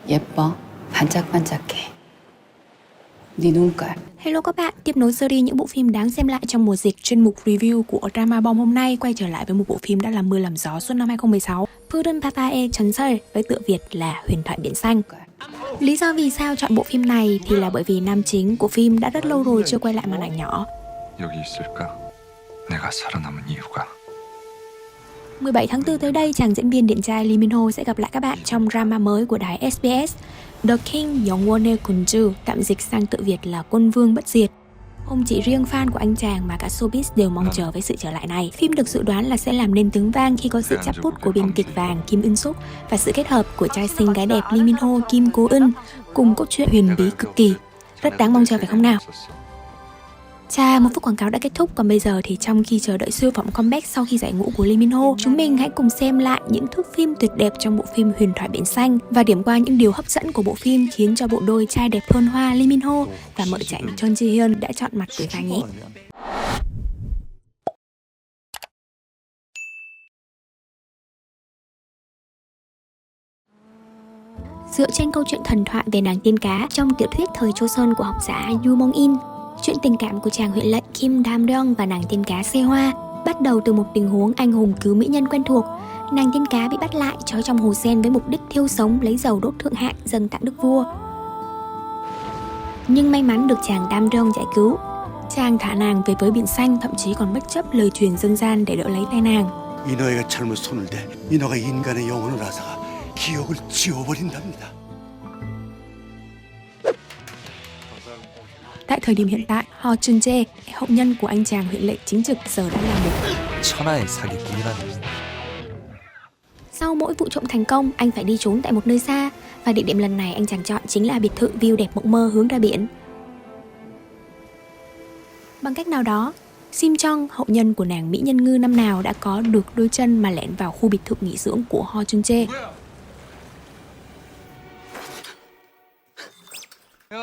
예뻐. 반짝반짝해. 네 눈깔. Hello các bạn, tiếp nối series những bộ phim đáng xem lại trong mùa dịch, chuyên mục review của Drama Bomb hôm nay quay trở lại với một bộ phim đã làm mưa làm gió suốt năm 2016, 푸른 바다의 전설, với tựa Việt là Huyền thoại biển xanh. Lý do vì sao chọn bộ phim này thì là bởi vì nam chính của phim đã rất lâu rồi chưa quay lại màn ảnh nhỏ. 여기 있을까? 내가 살아남은 이유가. 17 tháng 4 tới đây, chàng diễn viên điển trai Lee Min Ho sẽ gặp lại các bạn trong drama mới của đài SBS, The King 영원의 군주, tạm dịch sang tự Việt là Quân Vương Bất Diệt. Không chỉ riêng fan của anh chàng mà cả showbiz đều mong chờ với sự trở lại này. Phim được dự đoán là sẽ làm nên tiếng vang khi có sự chắp bút của biên kịch vàng Kim Eun Suk và sự kết hợp của trai xinh gái đẹp Lee Min Ho, Kim Go Eun cùng cốt truyện huyền bí cực kỳ. Rất đáng mong chờ phải không nào? Chà, một phút quảng cáo đã kết thúc, còn bây giờ thì trong khi chờ đợi siêu phẩm comeback sau khi giải ngũ của Lee Min Ho, chúng mình hãy cùng xem lại những thước phim tuyệt đẹp trong bộ phim Huyền thoại biển xanh và điểm qua những điều hấp dẫn của bộ phim khiến cho bộ đôi trai đẹp hơn hoa Lee Min Ho và mợ chảnh Chon Ji Hyun đã chọn mặt tuổi gái nhé. Dựa trên câu chuyện thần thoại về nàng tiên cá trong tiểu thuyết thời Joseon của học giả Yu Mong In, chuyện tình cảm của chàng huyện lệnh Kim Dam Ryong và nàng tiên cá Se Hoa bắt đầu từ một tình huống anh hùng cứu mỹ nhân quen thuộc. Nàng tiên cá bị bắt lại trói trong hồ sen với mục đích thiêu sống lấy dầu đốt thượng hạng dâng tặng đức vua. Nhưng may mắn được chàng Dam Ryong giải cứu. Chàng thả nàng về với biển xanh, thậm chí còn bất chấp lời truyền dân gian để đỡ lấy tay nàng. 이 너희가 잘못 손을 대 이 너가 인간의 영혼을 앗아가 기억을 지워버린답니다. Tại thời điểm hiện tại, Ho Chun Jae, hậu nhân của anh chàng huyện lệnh chính trực, giờ đã là một 천하의 사기꾼이라니. Sau mỗi vụ trộm thành công, anh phải đi trốn tại một nơi xa, và địa điểm lần này anh chàng chọn chính là biệt thự view đẹp mộng mơ hướng ra biển. Bằng cách nào đó, Sim Chong, hậu nhân của nàng mỹ nhân ngư năm nào, đã có được đôi chân mà lẻn vào khu biệt thự nghỉ dưỡng của Ho Chun Jae.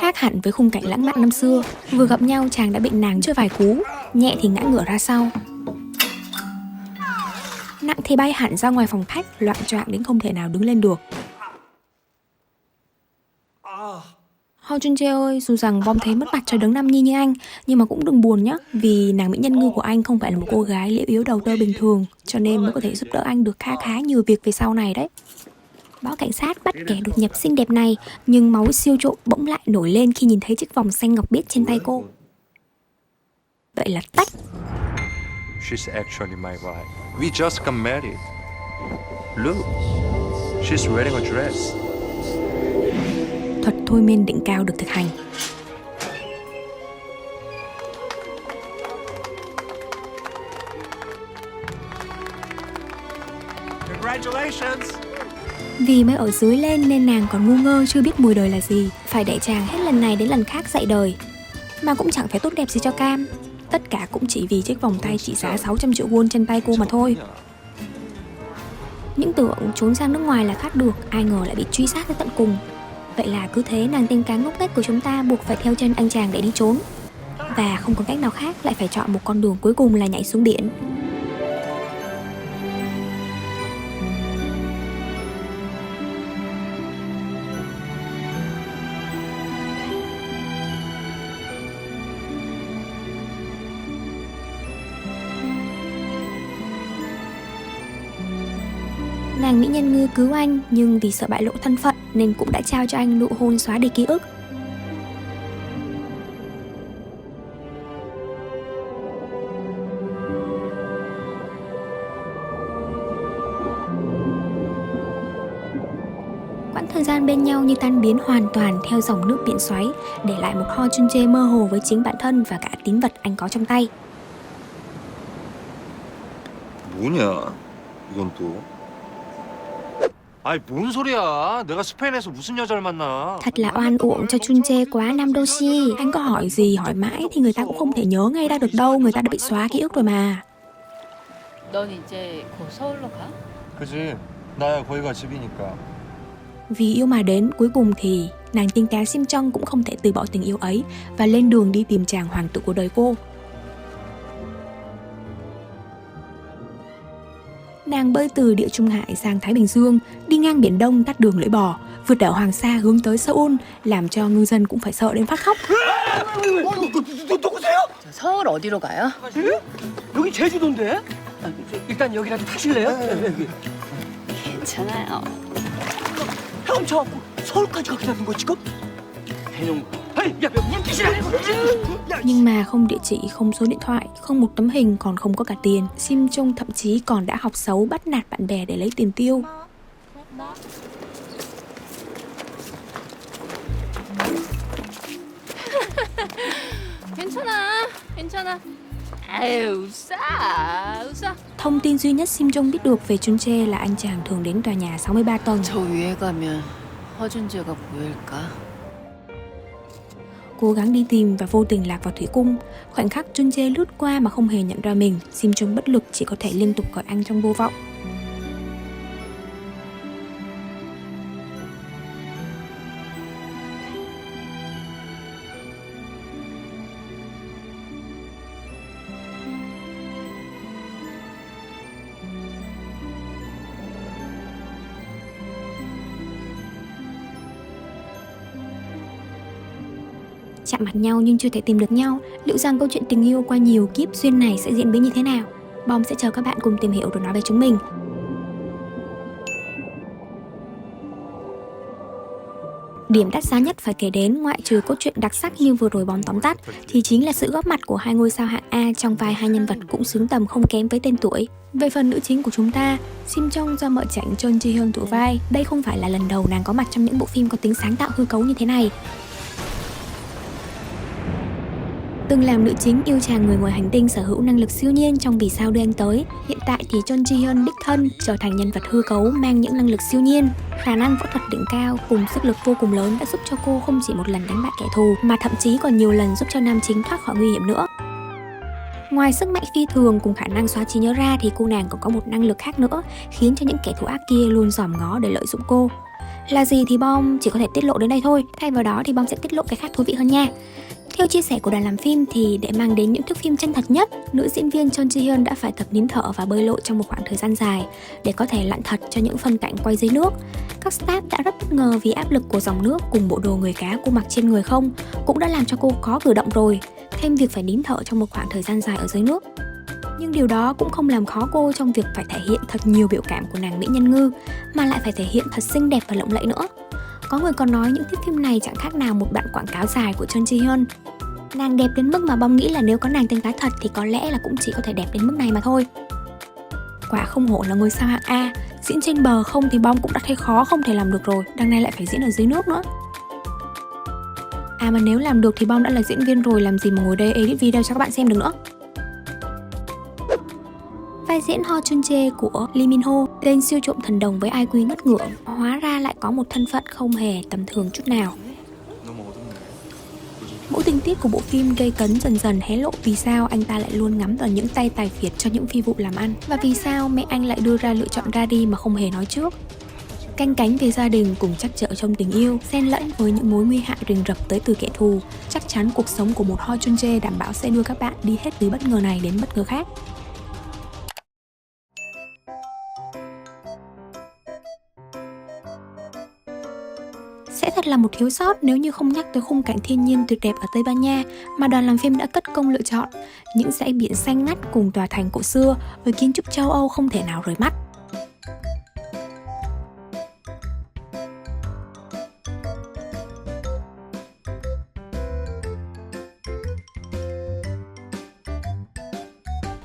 Khác hẳn với khung cảnh lãng mạn năm xưa, vừa gặp nhau chàng đã bị nàng chơi vài cú, nhẹ thì ngã ngửa ra sau, nặng thì bay hẳn ra ngoài phòng khách, loạng choạng đến không thể nào đứng lên được. Ho Chun Jae ơi, dù rằng bom thấy mất mặt cho đấng nam nhi như anh, nhưng mà cũng đừng buồn nhé, vì nàng mỹ nhân ngư của anh không phải là một cô gái liễu yếu đầu tơ bình thường, cho nên mới có thể giúp đỡ anh được khá nhiều việc về sau này đấy. Báo cảnh sát bắt kẻ đột nhập xinh đẹp này, nhưng máu siêu trộm bỗng lại nổi lên khi nhìn thấy chiếc vòng xanh ngọc biếc trên tay cô. Vậy là tách. She's actually my wife. We just got married. Look, she's wearing a dress. Thuật thôi miên đỉnh cao được thực hành. Congratulations. Vì mới ở dưới lên nên nàng còn ngu ngơ chưa biết mùi đời là gì, phải để chàng hết lần này đến lần khác dạy đời. Mà cũng chẳng phải tốt đẹp gì cho cam. Tất cả cũng chỉ vì chiếc vòng tay trị giá 600 triệu won trên tay cô mà thôi. Những tưởng trốn sang nước ngoài là thoát được, ai ngờ lại bị truy sát tới tận cùng. Vậy là cứ thế nàng tiên cá ngốc nghếch của chúng ta buộc phải theo chân anh chàng để đi trốn. Và không có cách nào khác, lại phải chọn một con đường cuối cùng là nhảy xuống biển. Nàng mỹ nhân ngư cứu anh, nhưng vì sợ bại lộ thân phận nên cũng đã trao cho anh nụ hôn xóa đi ký ức. Quãng thời gian bên nhau như tan biến hoàn toàn theo dòng nước biển xoáy, để lại một Ho Chun Jae mơ hồ với chính bản thân và cả tín vật anh có trong tay. 뭐냐? 이건 또. 아이 뭔 소리야? 내가 스페인에서 무슨 여자를 만나? Thật là oan uổng cho Chun Jae quá Nam Do Si. Anh có hỏi gì hỏi mãi thì người ta cũng không thể nhớ ngay ra được đâu, người ta đã bị xóa ký ức rồi mà. 넌 이제 곧 서울로 가? 그지? 나야 거기가 집이니까. Vì yêu mà đến, cuối cùng thì nàng tiên cá Sim Chong cũng không thể từ bỏ tình yêu ấy và lên đường đi tìm chàng hoàng tử của đời cô. Nàng bơi từ Địa Trung Hải sang Thái Bình Dương, đi ngang Biển Đông tắt đường lưỡi bò, vượt đảo Hoàng Sa hướng tới Seoul, làm cho ngư dân cũng phải sợ đến phát khóc. 누구세요? 저 서울 어디로 가요? 여기 제주도인데. 일단 여기라도 타실래요? 괜찮아요. 헤엄쳐갖고 서울까지 가겠다는 거 지금? 대농. 아이, 야, 물기시라고. Nhưng mà không địa chỉ, không số điện thoại, không một tấm hình, còn không có cả tiền. Sim Chung thậm chí còn đã học xấu bắt nạt bạn bè để lấy tiền tiêu. 괜찮아. 아유, 웃어. Thông tin duy nhất Sim Chung biết được về Chun Jae là anh chàng thường đến tòa nhà 63 tầng. 저 위에 가면 허준재가 보일까? Cố gắng đi tìm và vô tình lạc vào thủy cung. Khoảnh khắc Chun Jae lướt qua mà không hề nhận ra mình, Sim Chung bất lực chỉ có thể liên tục gọi anh trong vô vọng. Chạm mặt nhau nhưng chưa thể tìm được nhau. Liệu rằng câu chuyện tình yêu qua nhiều kiếp duyên này sẽ diễn biến như thế nào? Bom sẽ chờ các bạn cùng tìm hiểu rồi nói với chúng mình. Điểm đắt giá nhất phải kể đến, ngoại trừ cốt truyện đặc sắc như vừa rồi Bom tóm tắt, thì chính là sự góp mặt của hai ngôi sao hạng A trong vai hai nhân vật cũng xứng tầm không kém với tên tuổi. Về phần nữ chính của chúng ta, Sim Chung do mợ chảnh Chon Ji Hyun thủ vai. Đây không phải là lần đầu nàng có mặt trong những bộ phim có tính sáng tạo hư cấu như thế này. Từng làm nữ chính yêu chàng người ngoài hành tinh sở hữu năng lực siêu nhiên trong Vì sao đưa anh tới. Hiện tại thì Chon Ji Hyun đích thân trở thành nhân vật hư cấu mang những năng lực siêu nhiên. Khả năng võ thuật đỉnh cao cùng sức lực vô cùng lớn đã giúp cho cô không chỉ một lần đánh bại kẻ thù, mà thậm chí còn nhiều lần giúp cho nam chính thoát khỏi nguy hiểm nữa. Ngoài sức mạnh phi thường cùng khả năng xóa trí nhớ ra thì cô nàng còn có một năng lực khác nữa, khiến cho những kẻ thù ác kia luôn dòm ngó để lợi dụng cô. Là gì thì Bom chỉ có thể tiết lộ đến đây thôi, thay vào đó thì Bom sẽ tiết lộ cái khác thú vị hơn nha. Theo chia sẻ của đoàn làm phim thì để mang đến những thước phim chân thật nhất, nữ diễn viên Chon Ji Hyun đã phải tập nín thở và bơi lội trong một khoảng thời gian dài để có thể lặn thật cho những phân cảnh quay dưới nước. Các staff đã rất bất ngờ vì áp lực của dòng nước cùng bộ đồ người cá cô mặc trên người không cũng đã làm cho cô có cử động rồi, thêm việc phải nín thở trong một khoảng thời gian dài ở dưới nước. Nhưng điều đó cũng không làm khó cô trong việc phải thể hiện thật nhiều biểu cảm của nàng mỹ nhân ngư, mà lại phải thể hiện thật xinh đẹp và lộng lẫy nữa. Có người còn nói những thước phim này chẳng khác nào một đoạn quảng cáo dài của Chon Ji Hyun. Nàng đẹp đến mức mà Bom nghĩ là nếu có nàng tên gái thật thì có lẽ là cũng chỉ có thể đẹp đến mức này mà thôi. Quả không hổ là ngôi sao hạng A, diễn trên bờ không thì Bom cũng đã thấy khó không thể làm được rồi, đằng này lại phải diễn ở dưới nước nữa. À mà nếu làm được thì Bom đã là diễn viên rồi, làm gì mà ngồi đây edit video cho các bạn xem được nữa. Vai diễn Ho Chun Jae của Lee Min Ho, tên siêu trộm thần đồng với IQ ngất ngưỡng, hóa ra lại có một thân phận không hề tầm thường chút nào. Mỗi tình tiết của bộ phim gây cấn dần dần hé lộ vì sao anh ta lại luôn ngắm vào những tay tài phiệt cho những phi vụ làm ăn, và vì sao mẹ anh lại đưa ra lựa chọn ra đi mà không hề nói trước. Canh cánh về gia đình cùng trắc trở trong tình yêu, xen lẫn với những mối nguy hại rình rập tới từ kẻ thù. Chắc chắn cuộc sống của một Ho Chun Jae đảm bảo sẽ đưa các bạn đi hết từ bất ngờ này đến bất ngờ khác. Sẽ thật là một thiếu sót nếu như không nhắc tới khung cảnh thiên nhiên tuyệt đẹp ở Tây Ban Nha mà đoàn làm phim đã cất công lựa chọn. Những dãy biển xanh ngắt cùng tòa thành cổ xưa với kiến trúc châu Âu không thể nào rời mắt.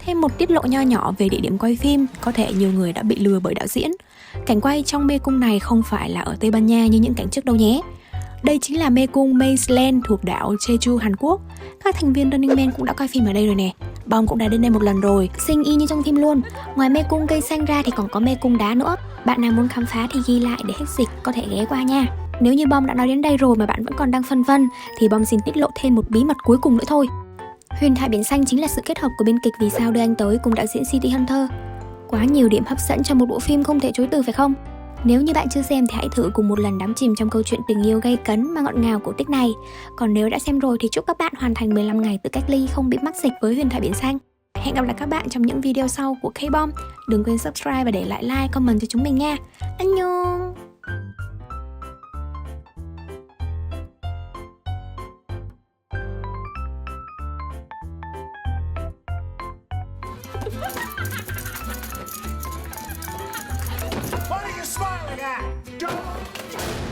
Thêm một tiết lộ nho nhỏ về địa điểm quay phim, có thể nhiều người đã bị lừa bởi đạo diễn. Cảnh quay trong mê cung này không phải là ở Tây Ban Nha như những cảnh trước đâu nhé. Đây chính là mê cung Maze Land thuộc đảo Jeju, Hàn Quốc. Các thành viên Running Man cũng đã quay phim ở đây rồi nè. Bom cũng đã đến đây một lần rồi, xinh y như trong phim luôn. Ngoài mê cung cây xanh ra thì còn có mê cung đá nữa. Bạn nào muốn khám phá thì ghi lại để hết dịch có thể ghé qua nha. Nếu như Bom đã nói đến đây rồi mà bạn vẫn còn đang phân vân thì Bom xin tiết lộ thêm một bí mật cuối cùng nữa thôi. Huyền thoại biển xanh chính là sự kết hợp của biên kịch Vì sao đưa anh tới cùng đạo diễn City Hunter. Quá nhiều điểm hấp dẫn cho một bộ phim không thể chối từ phải không? Nếu như bạn chưa xem thì hãy thử cùng một lần đắm chìm trong câu chuyện tình yêu gay cấn mà ngọt ngào cổ tích này. Còn nếu đã xem rồi thì chúc các bạn hoàn thành 15 ngày tự cách ly không bị mắc dịch với Huyền thoại biển xanh. Hẹn gặp lại các bạn trong những video sau của K-Bomb. Đừng quên subscribe và để lại like, comment cho chúng mình nha. Annyeong! What are you smiling at? Don't